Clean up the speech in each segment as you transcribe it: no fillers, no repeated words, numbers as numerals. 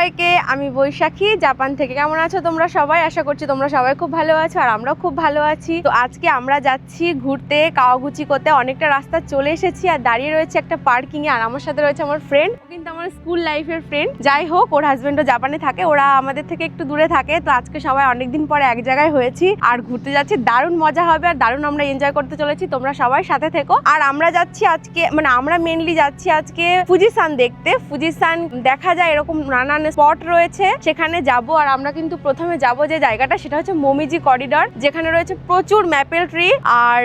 সবাইকে, আমি বৈশাখী জাপান থেকে। কেমন আছো তোমরা সবাই? আশা করছি তোমরা সবাই খুব ভালো আছো আর আমরাও খুব ভালো আছি। তো আজকে আমরা যাচ্ছি ঘুরতে কাওয়াগুচি করতে। অনেকটা রাস্তা চলে এসেছি আর দাঁড়িয়ে রয়েছে একটা পার্কিং এ। আর আমার সাথে রয়েছে আমার ফ্রেন্ড, কিন্তু আমার স্কুল লাইফের ফ্রেন্ড। যাই হোক, ওর হাজবেন্ডও জাপানে থাকে, ওরা আমাদের থেকে একটু দূরে থাকে। তো আজকে সবাই অনেকদিন পরে এক জায়গায় হয়েছি আর ঘুরতে যাচ্ছি। দারুণ মজা হবে আর দারুণ আমরা এনজয় করতে চলেছি। তোমরা সবাই সাথে থেকো। আর আমরা যাচ্ছি আজকে, মানে আমরা মেনলি যাচ্ছি আজকে ফুজিসান দেখতে। ফুজিসান দেখা যায় এরকম নানান স্পট রয়েছে, সেখানে যাব। আর আমরা কিন্তু প্রথমে যাব যে জায়গাটা, সেটা হচ্ছে মোমিজি করিডর, যেখানে রয়েছে প্রচুর ম্যাপেল ট্রি। আর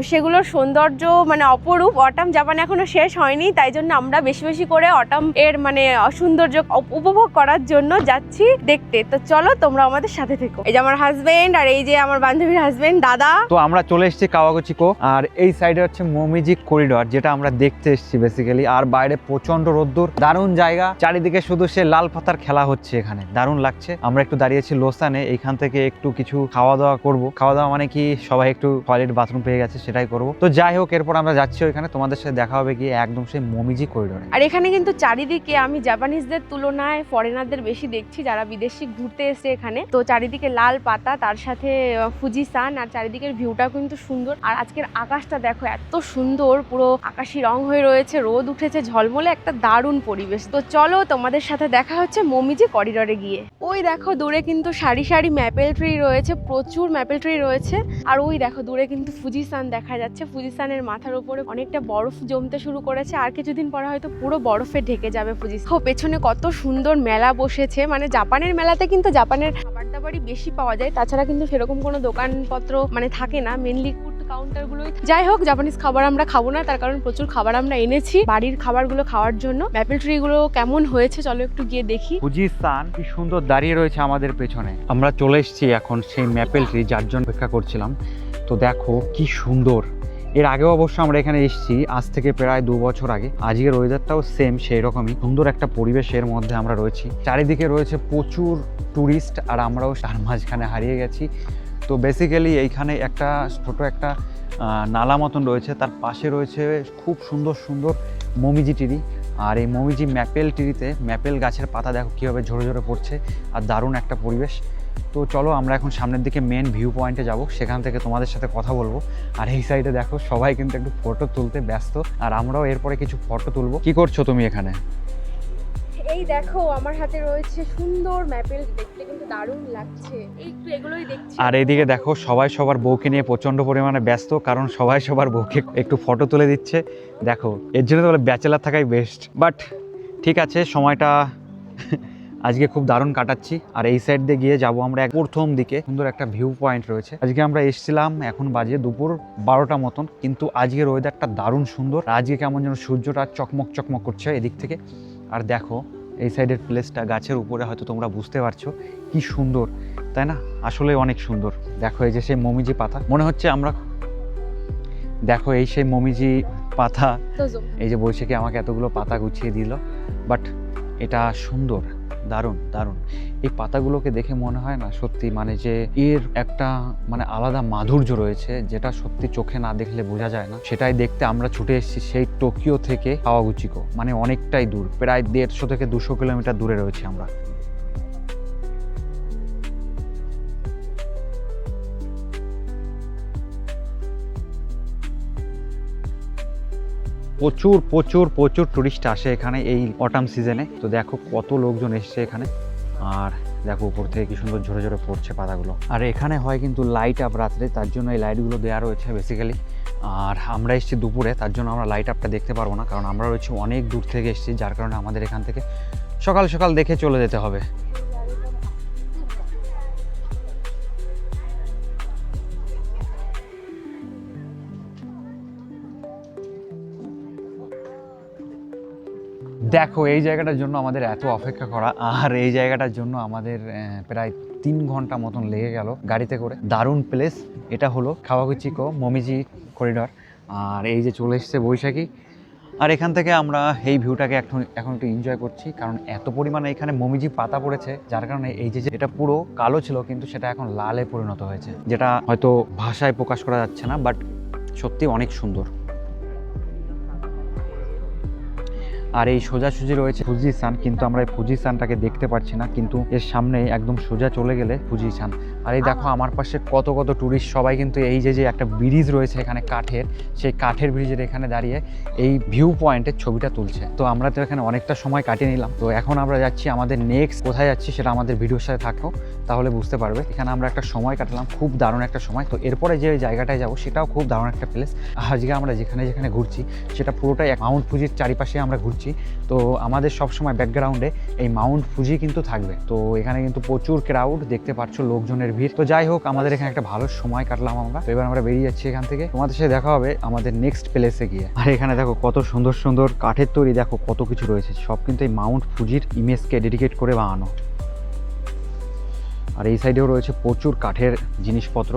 সেগুলোর সৌন্দর্য মানে অপরূপ। অটাম জাপানে এখনো শেষ হয়নি, তাই জন্য আমরা বেশি বেশি করে অটাম এর মানে সৌন্দর্য উপভোগ করার জন্য যাচ্ছি দেখতে। তো চলো তোমরা আমাদের সাথে থেকো। এই যে আমার হাজবেন্ড আর এই যে আমার বান্ধবীর হাজবেন্ড দাদা। তো আমরা চলে এসেছি কাওয়াগুচিকো, আর এই সাইডে হচ্ছে মোমিজি করিডর, যেটা আমরা দেখতে এসেছি বেসিক্যালি। আর বাইরে প্রচন্ড রোদ্দুর, দারুণ জায়গা, চারিদিকে শুধু সে লাল পাতার খেলা হচ্ছে। এখানে দারুণ লাগছে। আমরা একটু দাঁড়িয়েছি লোসানে, এইখান থেকে একটু কিছু খাওয়া দাওয়া করব। খাওয়া দাওয়া মানে কি, সবাই একটু টয়লেট বাথরুম পেয়ে গেছে, সেটাই করব। তো যাই হোক, এরপর আমরা যাচ্ছি ওইখানে, তোমাদের সাথে দেখা হবে গিয়ে একদম সেই মোমিজি করিডরে। আর এখানে কিন্তু চারিদিকে আমি জাপানিজদের তুলনায় ফরেনারদের বেশি দেখছি, যারা বিদেশি ঘুরতে এসে এখানে। তো চারিদিকে লাল পাতা, তার সাথে ফুজিসান, আর চারিদিকের ভিউটা কিন্তু সুন্দর। আর আজকের আকাশটা দেখো, এত সুন্দর, পুরো আকাশি রং হয়ে রয়েছে, রোদ উঠেছে ঝলমলে, একটা দারুণ পরিবেশ। তো চলো তোমাদের সাথে দেখা হচ্ছে মোমিজি করিডরে গিয়ে। ওই দেখো দূরে কিন্তু সারি সারি ম্যাপেল ট্রি রয়েছে, প্রচুর ম্যাপেল ট্রি রয়েছে। আর ওই দেখো দূরে কিন্তু ফুজিসান দেখা যাচ্ছে। ফুজিসানের মাথার উপরে অনেকটা বরফ জমতে শুরু করেছে, আর কিছুদিন পরে হয়তো পুরো বরফে ঢেকে যাবে ফুজিসান। পেছনে কত সুন্দর মেলা বসেছে। মানে জাপানের মেলাতে কিন্তু জাপানের খাবার দাবারই বেশি পাওয়া যায়, তাছাড়া কিন্তু সেরকম কোনো দোকানপত্র মানে থাকে না, মেনলি কাউন্টারগুলোই। যাই হোক, জাপানিজ খাবার আমরা খাবো না, তার কারণ প্রচুর খাবার আমরা এনেছি বাড়ির খাবারগুলো খাওয়ার জন্য। ম্যাপেল ট্রি গুলো কেমন হয়েছে চলো একটু গিয়ে দেখি। ফুজিসান কি সুন্দর দাঁড়িয়ে রয়েছে আমাদের পেছনে। আমরা চলে এসেছি এখন সেই ম্যাপেল ট্রি, যার জন্য অপেক্ষা করছিলাম। তো দেখো কি সুন্দর। এর আগেও অবশ্য আমরা এখানে এসেছি, আজ থেকে প্রায় 2 বছর আগে। আজকের ওয়েদারটাও সেম সেই রকমই সুন্দর একটা পরিবেশের মধ্যে আমরা রয়েছি। চারিদিকে রয়েছে প্রচুর ট্যুরিস্ট, আর আমরাও তার মাঝখানে হারিয়ে গেছি। তো বেসিক্যালি এইখানে একটা ছোট একটা নালা মতন রয়েছে, তার পাশে রয়েছে খুব সুন্দর সুন্দর মোমিজি ট্রি। আর এই মোমিজি ম্যাপেল ট্রিতে ম্যাপেল গাছের পাতা দেখো কীভাবে ঝরে ঝরে পড়ছে, আর দারুণ একটা পরিবেশ। তো চলো আমরা এখন সামনের দিকে মেন ভিউ পয়েন্টে যাব, সেখান থেকে তোমাদের সাথে কথা বলবো। আর এই সাইডে দেখো সবাই কিন্তু একটু ফটো তুলতে ব্যস্ত, আর আমরাও এরপরে কিছু ফটো তুলবো। কি করছো তুমি এখানে? এই দেখো আমার হাতে রয়েছে সুন্দর ম্যাপেল, দেখতে কিন্তু দারুণ লাগছে। একটু এগুলোই দেখছি। আর এইদিকে দেখো সবাই সবার বউকে নিয়ে প্রচন্ড পরিমাণে ব্যস্ত, কারণ সবাই সবার বউকে একটু ফটো তুলে দিচ্ছে। দেখো এর জন্য তো বলে ব্যাচেলার থাকাই বেস্ট। বাট ঠিক আছে, সময়টা আজকে খুব দারুণ কাটাচ্ছি। আর এই সাইড দিয়ে গিয়ে যাবো আমরা প্রথম দিকে, সুন্দর একটা ভিউ পয়েন্ট রয়েছে। আজকে আমরা এসেছিলাম, এখন বাজে দুপুর 12টা মতন, কিন্তু আজকের ওয়েদারটা দারুণ সুন্দর। আজকে কেমন যেন সূর্যটা চকমক চকমক করছে এদিক থেকে। আর দেখো এই সাইডের প্লেসটা, গাছের উপরে হয়তো তোমরা বুঝতে পারছো কি সুন্দর, তাই না? আসলে অনেক সুন্দর। দেখো এই যে সেই মোমিজি পাতা, মনে হচ্ছে আমরা, দেখো এই সেই মোমিজি পাতা। এই যে বৈশাখী আমাকে এতগুলো পাতা গুছিয়ে দিল, বাট এটা সুন্দর, দারুণ দারুণ। এই পাতাগুলোকে দেখে মনে হয় না সত্যি, মানে যে এর একটা মানে আলাদা মাধুর্য রয়েছে, যেটা সত্যি চোখে না দেখলে বোঝা যায় না। সেটাই দেখতে আমরা ছুটে এসেছি সেই টোকিও থেকে কাওয়াগুচিকো, মানে অনেকটাই দূর, প্রায় 150 থেকে 200 কিলোমিটার দূরে রয়েছে আমরা। প্রচুর প্রচুর প্রচুর টুরিস্ট আসে এখানে এই অটাম সিজনে। তো দেখো কত লোকজন এসছে এখানে, আর দেখো উপর থেকে কি সুন্দর ঝরে ঝরে পড়ছে পাতাগুলো। আর এখানে হয় কিন্তু লাইট আপ রাত্রে, তার জন্য এই লাইটগুলো দেওয়া রয়েছে বেসিক্যালি। আর আমরা এসেছি দুপুরে, তার জন্য আমরা লাইট আপটা দেখতে পারবো না, কারণ আমরা রয়েছি অনেক দূর থেকে এসেছি, যার কারণে আমাদের এখান থেকে সকাল সকাল দেখে চলে যেতে হবে। দেখো এই জায়গাটার জন্য আমাদের এত অপেক্ষা করা, আর এই জায়গাটার জন্য আমাদের প্রায় 3 ঘন্টা মতন লেগে গেল গাড়িতে করে। দারুণ প্লেস এটা হলো কাওয়াগুচিকো মোমিজি করিডর। আর এই যে চলে এসছে বৈশাখী, আর এখান থেকে আমরা এই ভিউটাকে এখন একটু এনজয় করছি, কারণ এত পরিমাণে এখানে মোমিজি পাতা পড়েছে, যার কারণে এই যে এটা পুরো কালো ছিল কিন্তু সেটা এখন লালে পরিণত হয়েছে, যেটা হয়তো ভাষায় প্রকাশ করা যাচ্ছে না, বাট সত্যি অনেক সুন্দর। আর এই সোজাসুজি রয়েছে ফুজিসান, কিন্তু আমরা এই ফুজিসানটাকে দেখতে পাচ্ছি না, কিন্তু এর সামনে একদম সোজা চলে গেলে ফুজিসান। আর এই দেখো আমার পাশে কত কত টুরিস্ট, সবাই কিন্তু এই যে একটা ব্রিজ রয়েছে এখানে কাঠের, সেই কাঠের ব্রিজের এখানে দাঁড়িয়ে এই ভিউ পয়েন্টের ছবিটা তুলছে। তো আমরা তো এখানে অনেকটা সময় কাটিয়ে নিলাম, তো এখন আমরা যাচ্ছি আমাদের নেক্সট কোথায় যাচ্ছি সেটা আমাদের ভিডিওর সাথে থাকো, তাহলে বুঝতে পারবে। এখানে আমরা একটা সময় কাটালাম, খুব দারুণ একটা সময়। তো এরপরে যে জায়গাটায় যাবো সেটাও খুব দারুণ একটা প্লেস। আজকে আমরা যেখানে যেখানে ঘুরছি সেটা পুরোটাই মাউন্ট ফুজির চারিপাশে আমরা ঘুরছি। তো আমাদের সবসময় ব্যাকগ্রাউন্ডে এই মাউন্ট ফুজি কিন্তু থাকবে। তো এখানে কিন্তু প্রচুর ক্রাউড, দেখতে পাচ্ছ লোকজনের ভিড়। তো যাই হোক, আমাদের এখানে একটা ভালো সময় কাটলাম আমরা। তো এবার আমরা বেরিয়ে যাচ্ছি এখান থেকে, তোমাদের সাথে দেখা হবে আমাদের নেক্সট প্লেসে গিয়ে। আর এখানে দেখো কত সুন্দর সুন্দর কাঠের তৈরি, দেখো কত কিছু রয়েছে, সব কিন্তু এই মাউন্ট ফুজির ইমেজকে ডেডিকেট করে বানানো। আর এই সাইডেও রয়েছে প্রচুর কাঠের জিনিসপত্র,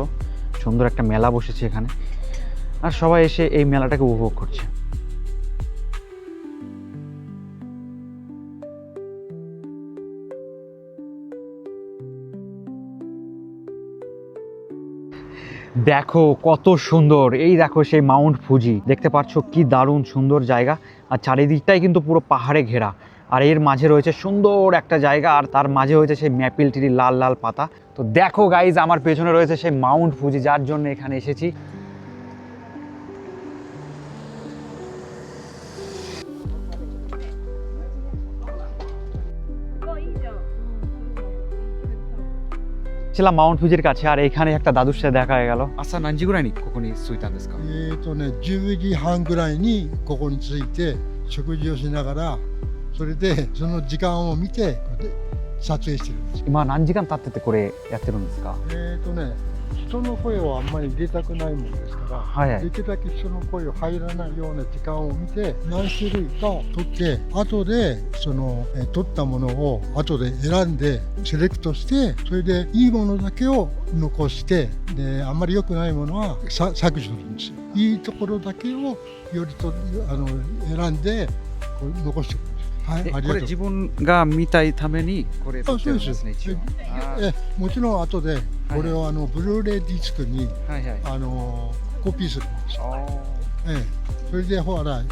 সুন্দর একটা মেলা বসেছে এখানে, আর সবাই এসে এই মেলাটাকে উপভোগ করছে। দেখো কত সুন্দর, এই দেখো সেই মাউন্ট ফুজি, দেখতে পাচ্ছ কি দারুণ সুন্দর জায়গা। আর চারিদিকটাই কিন্তু পুরো পাহাড়ে ঘেরা, আর এর মাঝে রয়েছে সুন্দর একটা জায়গা, আর তার মাঝে হয়েছে সেই ম্যাপিল ট্রির লাল লাল পাতা। তো দেখো গাইজ, আমার পেছনে রয়েছে সেই মাউন্ট ফুজি, যার জন্য এখানে এসেছি। ছিলাম মাউন্ট ফুজির কাছে, আর এখানে একটা দাদুর সাথে দেখা হয়ে গেল। আচ্ছা, নানজিগুরানি কোকোনি সুইতা দেশ কা? 10時半ぐらいにここに着いて食事をしながら、それでその時間を見てこうやって撮影してるんですよ。今何時間経っててこれやってるんですか？人の声をあんまり入れたくないもんですから、はいはい、できるだけ人の声を入らないような時間を見て何種類か撮って、後でその撮ったものを後で選んでセレクトして、それでいいものだけを残して、であんまり良くないものは削除するんですよ。いいところだけをよりと選んでこう残しておくんです。はい、ありがとう。これ自分が見たいためにこれ撮ってるんですね、一応。もちろん後でこれをブルーレイディスクに、はいはい、コピーするんですよ。それでほら、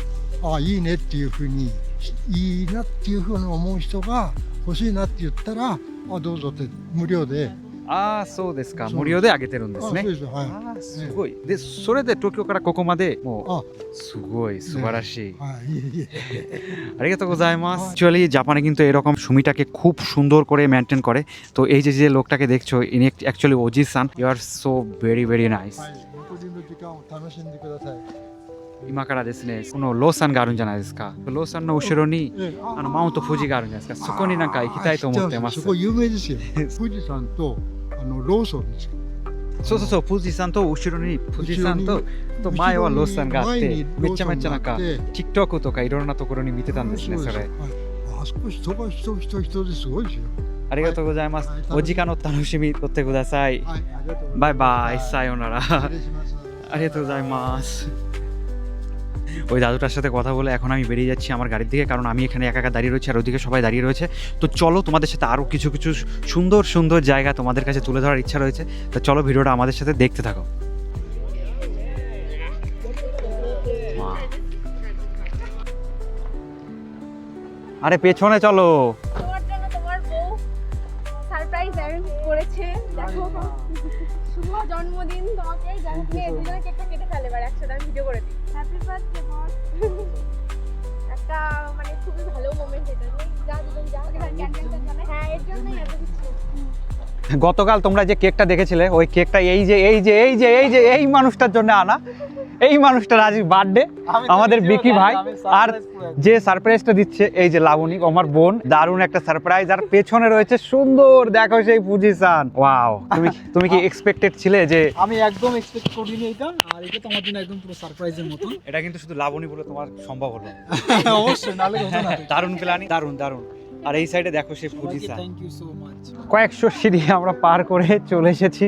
あ、いいねっていうふうに、いいなっていうふうに思う人が欲しいなって言ったら、あ、どうぞって無料で。ああ、そうですか。無料であげてるんですね。そうです、はい。ああ、すごい。で、それで東京からここまでもうすごい素晴らしい。はい、いえいえ。ありがとうございます。অ্যাকচুয়ালি জাপানে কিন্তু এরকম সুমিটাকে খুব সুন্দর করে মেনটেন করে। তো এই যে লোকটাকে দেখছো, ইনি actually ওজি-সান। You R so very very নাইস。はい、残りの時間を楽しんでください。今からですね、このローサンがあるんじゃないですか。ローサンの後ろにマウント富士があるんじゃないですか。そこになんか行きたいと思ってます。そこ有名ですよ。富士山とローソンですよ。そうそうそう、富士山と後ろに富士山と前はローサンがあって、めちゃめちゃなんか TikTok とかいろんなところに見てたんですね、それ。あそこ人が人ですごいですよ。ありがとうございます。お時間の楽しみ取ってください。バイバイ、さようなら。ありがとうございます。ওই দাদুটার সাথে কথা বলে এখন আমি বেরিয়ে যাচ্ছি আমার গাড়ির দিকে, কারণ আমি এখানে একা একা দাঁড়িয়ে রয়েছি আর ওদিকে সবাই দাঁড়িয়ে রয়েছে। তো চলো, তোমাদের সাথে আরও কিছু কিছু সুন্দর সুন্দর জায়গা তোমাদের কাছে তুলে ধরার ইচ্ছা রয়েছে। তো চলো, ভিডিওটা আমাদের সাথে দেখতে থাকো। আরে পেছনে চলো। তোমার জন্য তোমার বউ সারপ্রাইজ অ্যারেঞ্জ করেছে, দেখো। শুভ জন্মদিন তোমাকে, জানিয়ে দুজনে কেকটা কেটে ফেলে, এবার একসাথে আমি ভিডিও করে দিই। হ্যাপি বার্থডে বস। একটা মানে খুবই ভালো মোমেন্ট এটা, যা দুজন যা ক্যান্ডেলটা জানে। হ্যাঁ, এর জন্যই এত কিছু। গতকাল তোমরা যে কেকটা দেখেছিলে, ওই কেকটা এই মানুষটার জন্য আনা। এই মানুষটার আজ বার্থডে, আমাদের বিকি ভাই। আর যে সারপ্রাইজটা দিচ্ছে এই যে লাবণী, আমার বোন, দারুণ একটা সারপ্রাইজ। আর পেছনে রয়েছে সুন্দর, দেখো সেই ফুজিসান। ওয়াও, তুমি কি এক্সপেক্টেড ছিলে যে? আমি একদম এক্সপেক্ট করিনি এটা, আর এটা তো আমার জন্য একদম পুরো সারপ্রাইজের মতো। এটা কিন্তু শুধু লাবণী বলে তোমার সম্ভব হলো। অবশ্যই, নালে কথা না। দারুণ প্ল্যানিং, দারুণ দারুণ। আর এই সাইডে দেখো সেই Fujisan. Thank you so much. কয়েকশো সিঁড়ি আমরা পার করে চলে এসেছি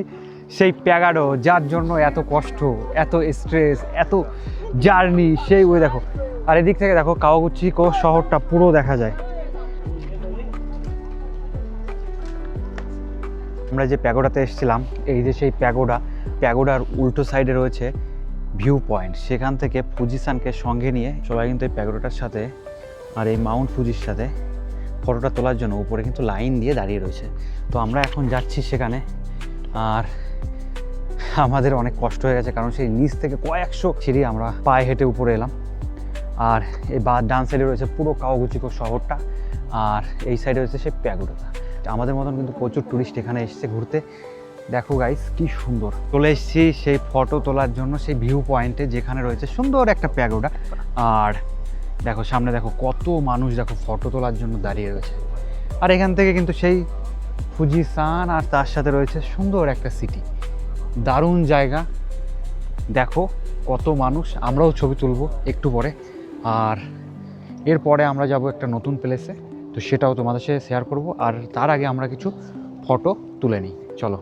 সেই প্যাগাডো, যার জন্য এত কষ্ট, এত স্ট্রেস, এত জার্নি। সেই ওই দেখো, আর এদিক থেকে দেখো কাওয়াগুচি শহরটা পুরো দেখা যায়। আমরা যে প্যাগোডাতে এসেছিলাম, এই যে সেই প্যাগোডার উল্টো সাইডে রয়েছে ভিউ পয়েন্ট। সেখান থেকে ফুজিসানকে সঙ্গে নিয়ে সবাই কিন্তু এই প্যাগোডাটার সাথে আর এই মাউন্ট ফুজির সাথে ফটোটা তোলার জন্য উপরে কিন্তু লাইন দিয়ে দাঁড়িয়ে রয়েছে। তো আমরা এখন যাচ্ছি সেখানে, আর আমাদের অনেক কষ্ট হয়ে গেছে কারণ সেই নিচ থেকে কয়েকশো সিঁড়ি আমরা পায়ে হেঁটে উপরে এলাম। আর এই ডান সাইডে রয়েছে পুরো কাওয়াগুচিকো শহরটা, আর এই সাইডে রয়েছে সেই প্যাগোডাটা। আমাদের মতন কিন্তু প্রচুর টুরিস্ট এখানে এসেছে ঘুরতে। দেখো গাইস কি সুন্দর। চলে এসেছি সেই ফটো তোলার জন্য সেই ভিউ পয়েন্টে যেখানে রয়েছে সুন্দর একটা প্যাগোডা। আর দেখো সামনে দেখো কত মানুষ দেখো ফটো তোলার জন্য দাঁড়িয়ে রয়েছে। আর এখান থেকে কিন্তু সেই ফুজিসান আর তার সাথে রয়েছে সুন্দর একটা সিটি, দারুণ জায়গা। দেখো কত মানুষ, আমরাও ছবি তুলবো একটু পরে। আর এরপরে আমরা যাব একটা নতুন প্লেসে, তো সেটাও তোমাদের সাথে শেয়ার করব। আর তার আগে আমরা কিছু ফটো তুলে নিই, চলো।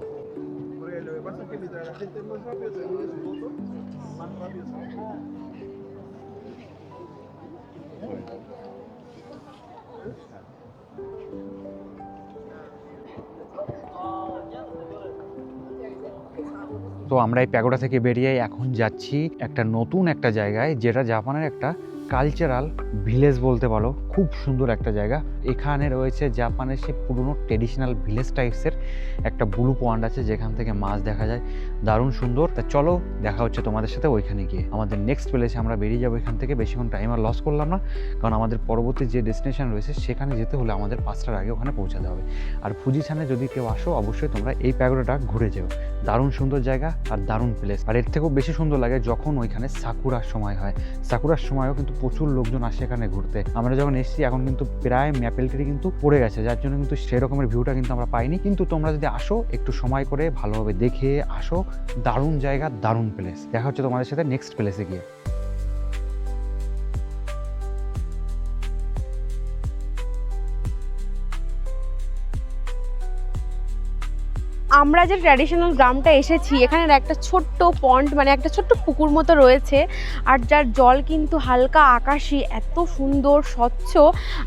তো আমরা এই প্যাগোডা থেকে বেরিয়ে এখন যাচ্ছি একটা নতুন একটা জায়গায়, যেটা জাপানের একটা কালচারাল ভিলেজ বলতে পারো। খুব সুন্দর একটা জায়গা। এখানে রয়েছে জাপানের সেই পুরনো ট্রেডিশনাল ভিলেজ টাইপসের একটা ব্লু পয়েন্ট আছে যেখান থেকে মাছ দেখা যায়, দারুণ সুন্দর। তা চলো দেখা হচ্ছে তোমাদের সাথে ওইখানে গিয়ে। আমাদের নেক্সট প্লেসে আমরা বেরিয়ে যাবো এখান থেকে। বেশিক্ষণ টাইম আর লস করলাম না, কারণ আমাদের পরবর্তী যে ডেস্টিনেশন রয়েছে সেখানে যেতে হলে আমাদের 5টার আগে ওখানে পৌঁছাতে হবে। আর ফুজিসানে যদি কেউ আসো অবশ্যই তোমরা এই প্যাগোডাটা ঘুরে যেও, দারুণ সুন্দর জায়গা আর দারুণ প্লেস। আর এর থেকেও বেশি সুন্দর লাগে যখন ওইখানে সাকুরার সময় হয়। সাকুরার সময়ও কিন্তু প্রচুর লোকজন আসে এখানে ঘুরতে। আমরা যখন এসেছি এখন কিন্তু প্রায় ম্যাপেল ট্রি কিন্তু পড়ে গেছে, যার জন্য কিন্তু সেরকমের ভিউটা কিন্তু আমরা পাইনি। কিন্তু তোমরা যদি আসো একটু সময় করে ভালোভাবে দেখে আসো, দারুণ জায়গা, দারুণ প্লেস। দেখা হচ্ছে তোমাদের সাথে নেক্সট প্লেসে গিয়ে। আমরা যে ট্র্যাডিশনাল গ্রামটা এসেছি, এখানের একটা ছোট্ট পন্ড মানে একটা ছোট্ট পুকুর মতো রয়েছে, আর যার জল কিন্তু হালকা আকাশি, এত সুন্দর স্বচ্ছ।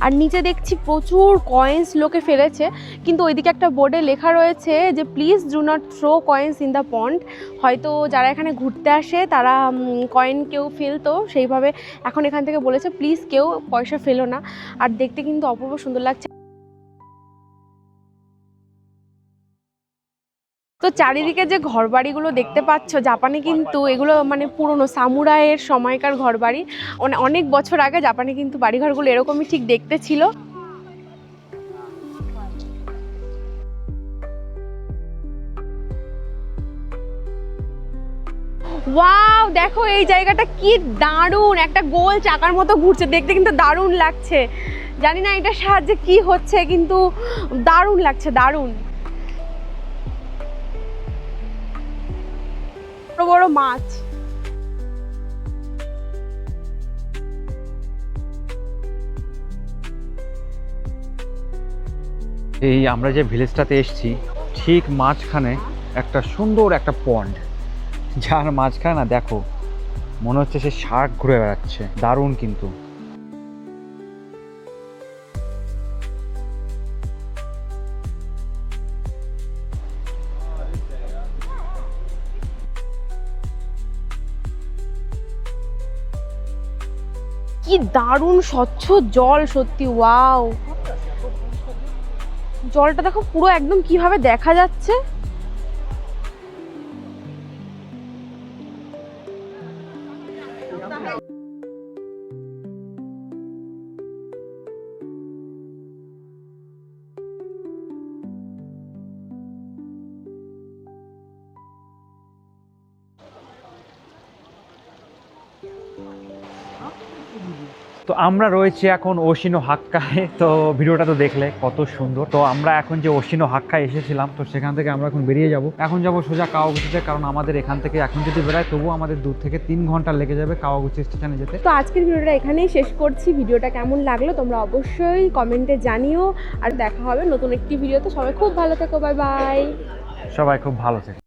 আর নিচে দেখছি প্রচুর কয়েন্স লোকে ফেলেছে, কিন্তু ওইদিকে একটা বোর্ডে লেখা রয়েছে যে please do not throw coins in the pond. হয়তো যারা এখানে ঘুরতে আসে তারা কয়েন কেউ ফেলতো, সেইভাবে এখন এখান থেকে বলেছে প্লিজ কেউ পয়সা ফেলো না। আর দেখতে কিন্তু অপূর্ব সুন্দর লাগছে। তো চারিদিকে যে ঘরবাড়িগুলো দেখতে পাচ্ছ জাপানে, কিন্তু এগুলো মানে পুরনো সামুরাইয়ের সময়কার ঘরবাড়ি। অনেক বছর আগে জাপানে কিন্তু বাড়িঘরগুলো এরকমই ঠিক দেখতে ছিল। ওয়াও, দেখো এই জায়গাটা কি দারুণ, একটা গোল চাকার মতো ঘুরছে, দেখতে কিন্তু দারুণ লাগছে। জানি না এটার সাহায্যে কি হচ্ছে, কিন্তু দারুণ লাগছে, দারুণ। বড় বড় মাছ। এই আমরা যে ভিলেজটাতে এসেছি ঠিক মাঝখানে একটা সুন্দর একটা পন্ড, যার মাঝখানে না দেখো মনে হচ্ছে সে শার্ক ঘুরে বেড়াচ্ছে, দারুণ কিন্তু। কি দারুণ স্বচ্ছ জল, সত্যি ওয়াও। জলটা দেখো পুরো একদম কিভাবে দেখা যাচ্ছে। তো আমরা রয়েছি এখন ওশিনো হাক্কায়। তো ভিডিওটা তো দেখলে কত সুন্দর। তো আমরা এখন যে ওশিনো হাক্কায় এসেছিলাম, তো সেখান থেকে আমরা এখন বেরিয়ে যাব। এখন যাব সোজা কাওয়াগুচিতে, কারণ আমাদের এখান থেকে এখন যদি বেরোয় তবুও আমাদের দূর থেকে 3 ঘন্টা লেগে যাবে কাওয়াগুচি স্টেশনে যেতে। তো আজকের ভিডিওটা এখানেই শেষ করছি। ভিডিওটা কেমন লাগলো তোমরা অবশ্যই কমেন্টে জানিও। আর দেখা হবে নতুন একটি ভিডিওতে। সবাই খুব ভালো থেকো, বাই বাই। সবাই খুব ভালো থেকে।